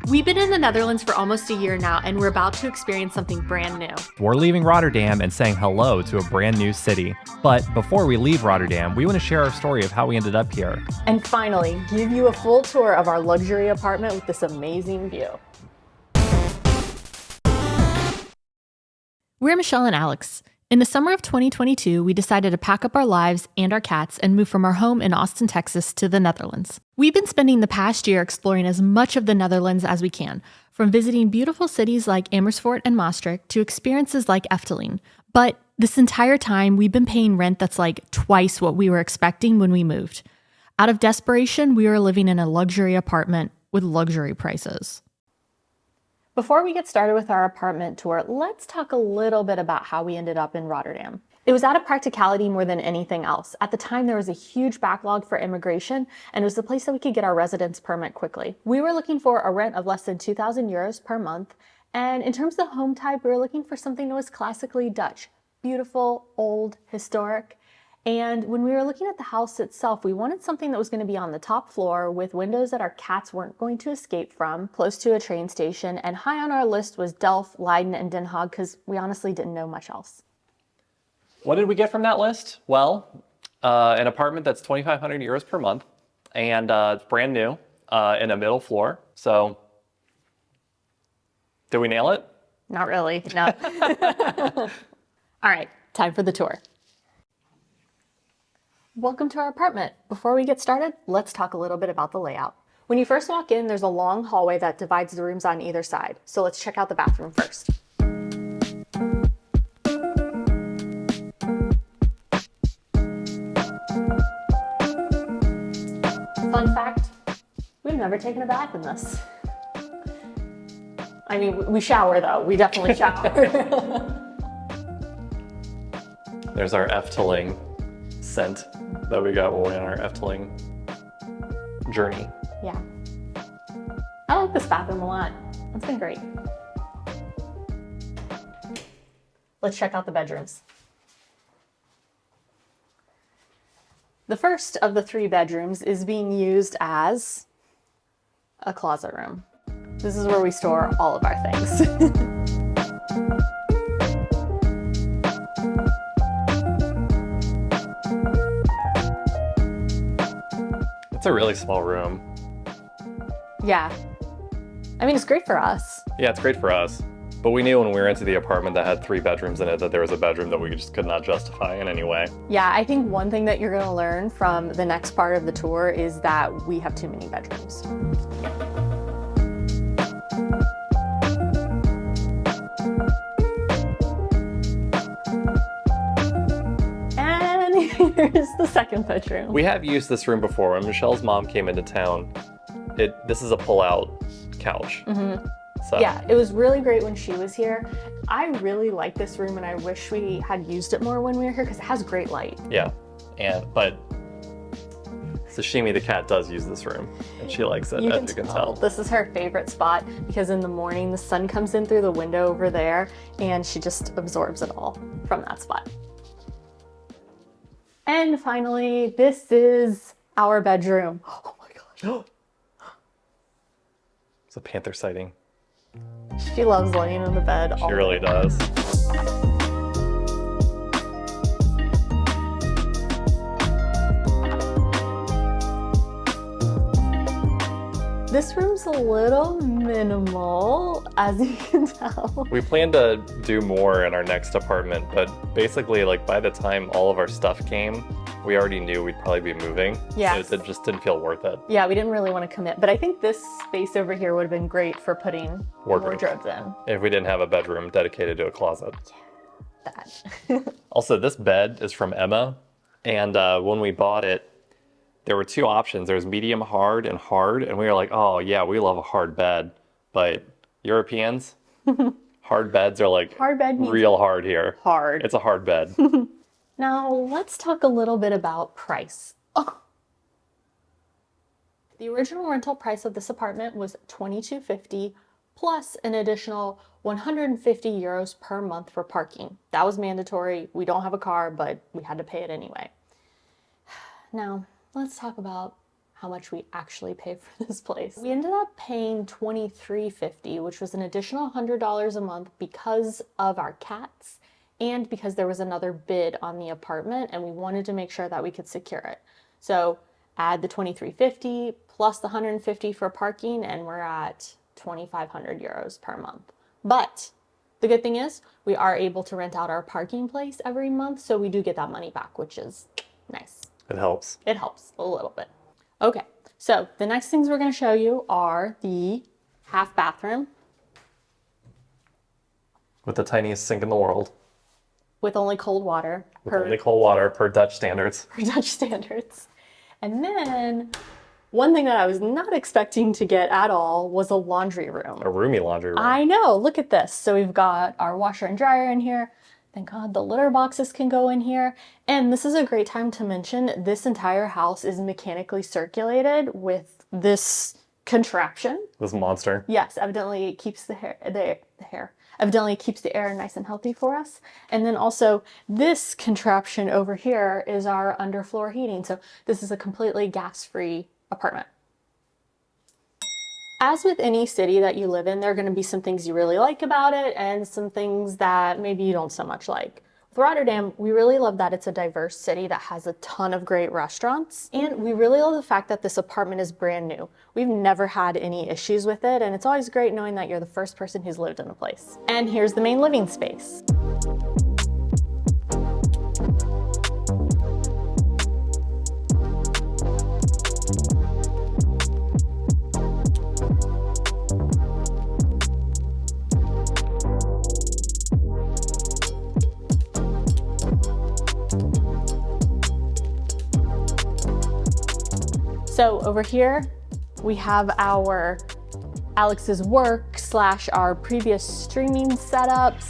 We've been in the Netherlands for almost a year now, and we're about to experience something brand new. We're leaving Rotterdam and saying hello to a brand new city. But before we leave Rotterdam, we want to share our story of how we ended up here. And finally, give you a full tour of our luxury apartment with this amazing view. We're Michelle and Alex. In the summer of 2022, we decided to pack up our lives and our cats and move from our home in Austin, Texas to the Netherlands. We've been spending the past year exploring as much of the Netherlands as we can, from visiting beautiful cities like Amersfoort and Maastricht to experiences like Efteling. But this entire time, we've been paying rent that's like twice what we were expecting when we moved. Out of desperation, we were living in a luxury apartment with luxury prices. Before we get started with our apartment tour, let's talk a little bit about how we ended up in Rotterdam. It was out of practicality more than anything else. At the time, there was a huge backlog for immigration, and it was the place that we could get our residence permit quickly. We were looking for a rent of less than 2,000 euros per month, and in terms of home type, we were looking for something that was classically Dutch. Beautiful, old, historic. And when we were looking at the house itself, we wanted something that was going to be on the top floor with windows that our cats weren't going to escape from, close to a train station, and high on our list was Delft, Leiden, and Den Haag because we honestly didn't know much else. What did we get from that list? Well, an apartment that's 2,500 euros per month, and it's brand new in a middle floor. So, did we nail it? Not really, no. All right, time for the tour. Welcome to our apartment. Before we get started, let's talk a little bit about the layout. When you first walk in, there's a long hallway that divides the rooms on either side. So let's check out the bathroom first. Fun fact, we've never taken a bath in this. I mean, we shower though. We definitely shower. There's our Efteling scent that we got when we went on our Efteling journey. Yeah. I like this bathroom a lot. It's been great. Let's check out the bedrooms. The first of the 3 bedrooms is being used as a closet room. This is where we store all of our things. It's a really small room. Yeah. I mean, it's great for us. Yeah, it's great for us. But we knew when we were into the apartment that had 3 bedrooms in it that there was a bedroom that we just could not justify in any way. Yeah, I think one thing that you're going to learn from the next part of the tour is that we have too many bedrooms. And here's the second bedroom. We have used this room before. When Michelle's mom came into town, this is a pull-out couch. Mm-hmm. So. Yeah, it was really great when she was here. I really like this room and I wish we had used it more when we were here because it has great light. Yeah, but Sashimi the cat does use this room and she likes it, as you can tell. This is her favorite spot because in the morning the sun comes in through the window over there and she just absorbs it all from that spot. And finally, this is our bedroom. Oh my gosh. It's a panther sighting. She loves laying in the bed. She really does. This room's a little minimal, as you can tell. We plan to do more in our next apartment, but basically, like by the time all of our stuff came, we already knew we'd probably be moving. Yeah. It just didn't feel worth it. Yeah, we didn't really want to commit, but I think this space over here would have been great for putting wardrobes in. If we didn't have a bedroom dedicated to a closet. Yeah, that. Also, this bed is from Emma, and when we bought it, there were 2 options. There was medium hard, and we were like, oh yeah, we love a hard bed. But Europeans, hard beds are like hard bed means real hard here. Hard. It's a hard bed. Now, let's talk a little bit about price. Oh. The original rental price of this apartment was $22.50 plus an additional 150 euros per month for parking. That was mandatory. We don't have a car, but we had to pay it anyway. Now, let's talk about how much we actually pay for this place. We ended up paying $23.50, which was an additional $100 a month because of our cats and because there was another bid on the apartment and we wanted to make sure that we could secure it. So add the $23.50 plus the $150 for parking and we're at 2,500 euros per month. But the good thing is we are able to rent out our parking place every month, so we do get that money back, which is nice. It helps. It helps a little bit. Okay, so the next things we're going to show you are the half bathroom With the tiniest sink in the world. with only cold water With only cold water per Dutch standards. per Dutch standards. And then one thing that I was not expecting to get at all was a laundry room. A roomy laundry room. I know, look at this. So we've got our washer and dryer in here. Thank God the litter boxes can go in here. And this is a great time to mention this entire house is mechanically circulated with this contraption. This monster. Yes, evidently it keeps the hair. Evidently it keeps the air nice and healthy for us. And then also this contraption over here is our underfloor heating. So this is a completely gas-free apartment. As with any city that you live in, there are going to be some things you really like about it and some things that maybe you don't so much like. With Rotterdam, we really love that it's a diverse city that has a ton of great restaurants. And we really love the fact that this apartment is brand new. We've never had any issues with it, and it's always great knowing that you're the first person who's lived in the place. And here's the main living space. So over here, we have our Alex's work / our previous streaming setup /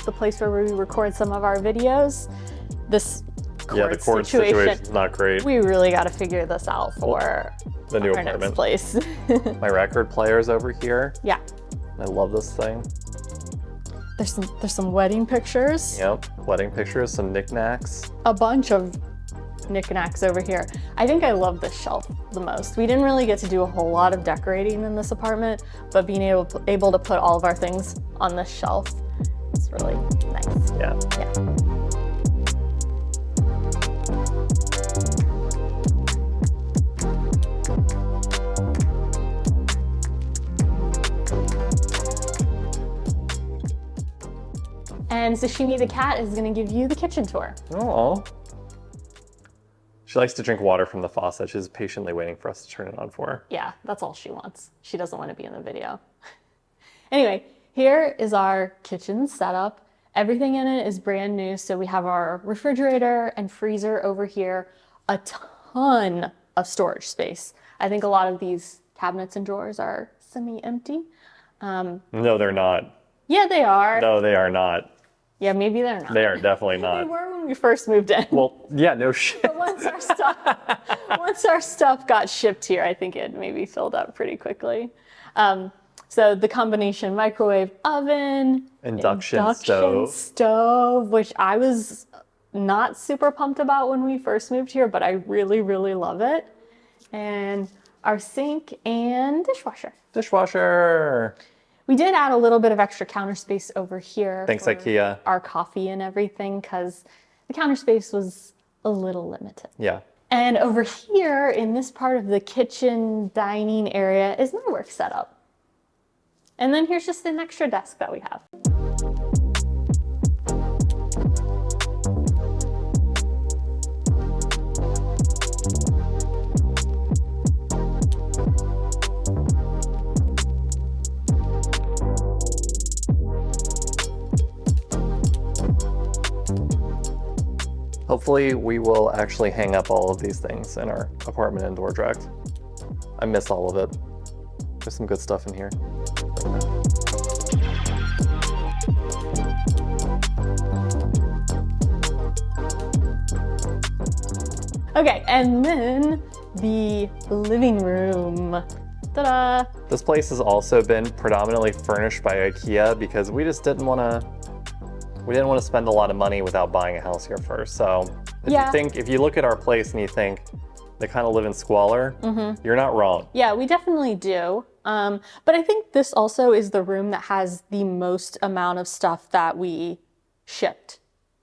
the place where we record some of our videos. This cord the cord situation is not great. We really got to figure this out for the new our apartment next place. My record player's over here. Yeah. I love this thing. There's some wedding pictures. Yep, wedding pictures, some knickknacks. A bunch of knickknacks over here. I think I love this shelf the most. We didn't really get to do a whole lot of decorating in this apartment, but being able to put all of our things on this shelf is really nice. Yeah. And Sashimi the cat is going to give you the kitchen tour. Oh. She likes to drink water from the faucet. She's patiently waiting for us to turn it on for her. Yeah, that's all she wants. She doesn't want to be in the video. Anyway, here is our kitchen setup. Everything in it is brand new. So we have our refrigerator and freezer over here, a ton of storage space. I think a lot of these cabinets and drawers are semi-empty. No, they're not. Yeah, they are. No, they are not. Yeah, maybe they're not. They are definitely They not. were when we first moved in. Well, yeah, no shit. But once our stuff got shipped here, I think it maybe filled up pretty quickly. So the combination microwave oven, Induction stove, which I was not super pumped about when we first moved here, but I really, really love it. And our sink and dishwasher. Dishwasher. We did add a little bit of extra counter space over here. Thanks, for IKEA. Our coffee and everything, because the counter space was a little limited. Yeah. And over here in this part of the kitchen dining area is my work setup. And then here's just an extra desk that we have. Hopefully we will actually hang up all of these things in our apartment indoor direct. I miss all of it. There's some good stuff in here. Okay, and then the living room. Ta-da! This place has also been predominantly furnished by IKEA because we just didn't want to spend a lot of money without buying a house here first. So if you look at our place and you think, They kind of live in squalor. You're not wrong. Yeah, we definitely do. But I think this also is the room that has the most amount of stuff that we shipped.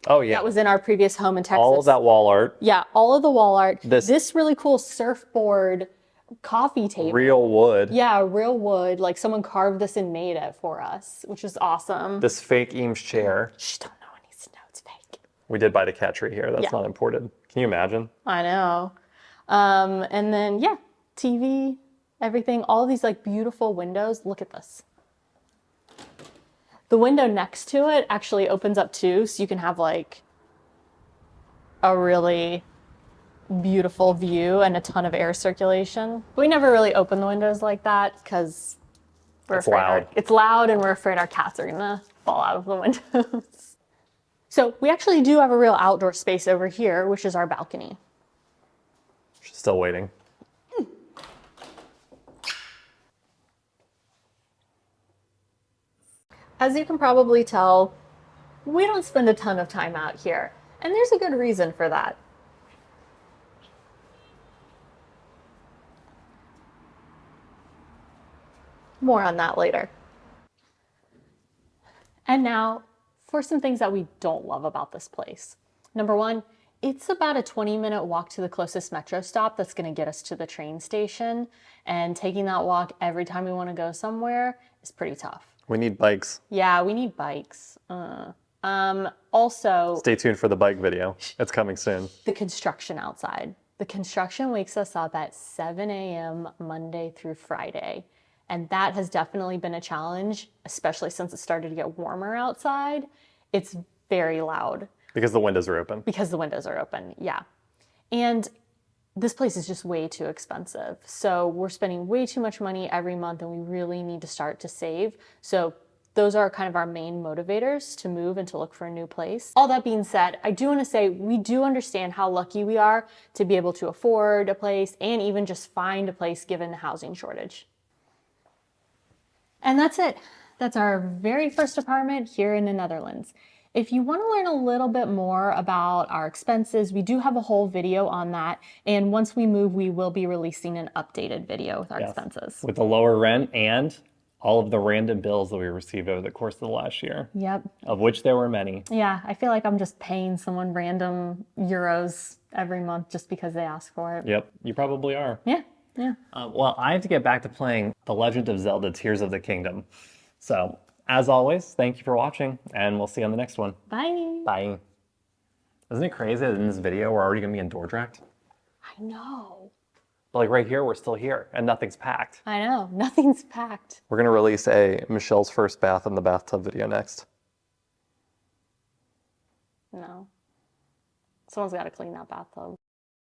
Oh yeah. That was in our previous home in Texas. All of that wall art. Yeah, all of the wall art. This really cool surfboard coffee table. real wood. Yeah, real wood. Like someone carved this and made it for us, which is awesome. This fake Eames chair. Shh, don't know. One needs to know it's fake. We did buy the cat tree here. That's not imported. Can you imagine? I know. And then, yeah, TV, everything, all these like beautiful windows. Look at this. The window next to it actually opens up too, so you can have like a really beautiful view and a ton of air circulation. We never really open the windows like that because we're afraid loud. It's loud and we're afraid our cats are gonna fall out of the windows. So we actually do have a real outdoor space over here, which is our balcony. She's still waiting. As you can probably tell, we don't spend a ton of time out here, and there's a good reason for that. More on that later. And now for some things that we don't love about this place. Number one, it's about a 20-minute walk to the closest metro stop that's going to get us to the train station, and taking that walk every time we want to go somewhere is pretty tough. We need bikes. Yeah, we need bikes. Also, Stay tuned for the bike video. It's coming soon. the construction outside. The construction wakes us up at 7 a.m. Monday through Friday. And that has definitely been a challenge, especially since it started to get warmer outside. It's very loud. Because the windows are open. Because the windows are open, yeah. And this place is just way too expensive. So we're spending way too much money every month, and we really need to start to save. So those are kind of our main motivators to move and to look for a new place. All that being said, I do want to say we do understand how lucky we are to be able to afford a place and even just find a place given the housing shortage. And that's it. That's our very first apartment here in the Netherlands. If you want to learn a little bit more about our expenses, we do have a whole video on that. And once we move, we will be releasing an updated video with our expenses. With the lower rent and all of the random bills that we received over the course of the last year. Yep. Of which there were many. Yeah, I feel like I'm just paying someone random euros every month just because they ask for it. Yep, you probably are. Yeah, yeah. Well, I have to get back to playing The Legend of Zelda Tears of the Kingdom. So, as always, thank you for watching, and we'll see you on the next one. Bye. Bye. Isn't it crazy that in this video we're already going to be in Dordrecht? I know. But like right here, we're still here, and nothing's packed. I know. Nothing's packed. We're going to release a Michelle's first bath in the bathtub video next. No. Someone's got to clean that bathtub.